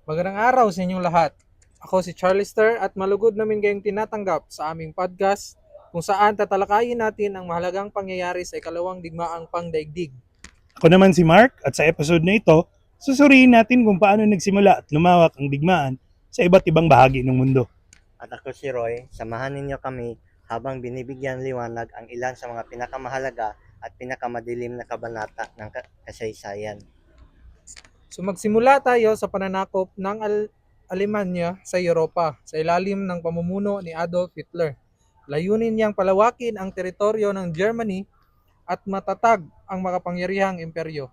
Magandang araw sa inyong lahat. Ako si Charlister at malugod namin kayong tinatanggap sa aming podcast kung saan tatalakayin natin ang mahalagang pangyayari sa ikalawang digmaang pangdaigdig. Ako naman si Mark at sa episode na ito, susuriin natin kung paano nagsimula at lumawak ang digmaan sa iba't ibang bahagi ng mundo. At ako si Roy, samahan ninyo kami habang binibigyan liwanag ang ilan sa mga pinakamahalaga at pinakamadilim na kabanata ng kasaysayan. So magsimula tayo sa pananakop ng Alemanya sa Europa sa ilalim ng pamumuno ni Adolf Hitler. Layunin niyang palawakin ang teritoryo ng Germany at matatag ang makapangyarihang imperyo.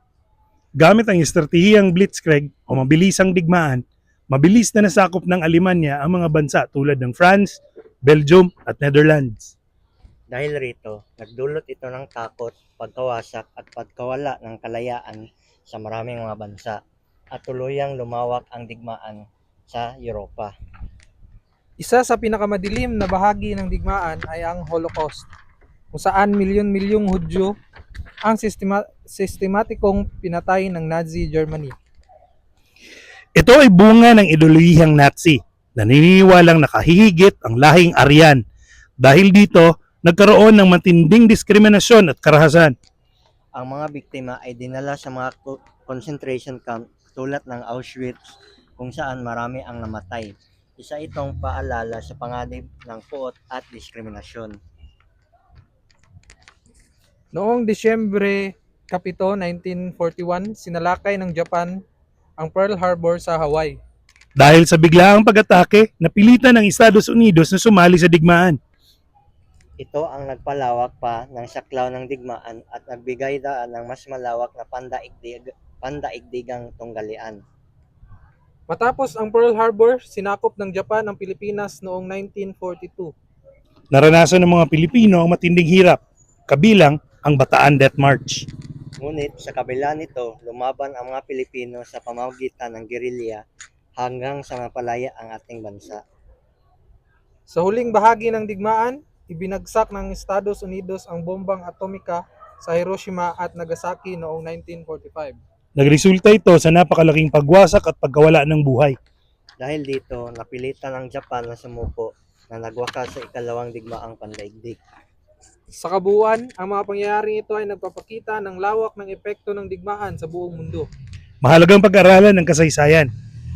Gamit ang estratehiyang blitzkrieg o mabilisang digmaan, mabilis na nasakop ng Alemanya ang mga bansa tulad ng France, Belgium at Netherlands. Dahil rito, nagdulot ito ng takot, pagkawasak at pagkawala ng kalayaan sa maraming mga bansa at tuluyang lumawak ang digmaan sa Europa. Isa sa pinakamadilim na bahagi ng digmaan ay ang Holocaust, kung saan milyon-milyong Hudyo ang sistematikong pinatay ng Nazi Germany. Ito ay bunga ng ideolohiyang Nazi na naniniwalang nakahihigit ang lahing Aryan. Dahil dito, nagkaroon ng matinding diskriminasyon at karahasan. Ang mga biktima ay dinala sa mga concentration camp tulad ng Auschwitz kung saan marami ang namatay. Isa itong paalala sa panganib ng puot at diskriminasyon. Noong Disyembre 7, 1941, sinalakay ng Japan ang Pearl Harbor sa Hawaii. Dahil sa biglaang pag-atake, napilitan ng Estados Unidos na sumali sa digmaan. Ito ang nagpalawak pa ng saklaw ng digmaan at nagbigay daan ng mas malawak na pandaigdigang tunggalian. Matapos ang Pearl Harbor, sinakop ng Japan ang Pilipinas noong 1942. Naranasan ng mga Pilipino ang matinding hirap, kabilang ang Bataan Death March. Ngunit sa kabila nito, lumaban ang mga Pilipino sa pamamagitan ng gerilya hanggang sa mapalaya ang ating bansa. Sa huling bahagi ng digmaan, ibinagsak ng Estados Unidos ang bombang atomika sa Hiroshima at Nagasaki noong 1945. Nagresulta ito sa napakalaking pagwasak at pagkawala ng buhay. Dahil dito, napilitan ang Japan na sumuko na nagwakas sa ikalawang digmaang pandaigdig. Sa kabuuan, ang mga pangyayaring ito ay nagpapakita ng lawak ng epekto ng digmaan sa buong mundo. Mahalagang pag-aralan ng kasaysayan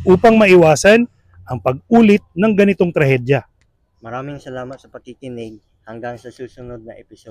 upang maiwasan ang pag-ulit ng ganitong trahedya. Maraming salamat sa pakikinig. Hanggang sa susunod na episode.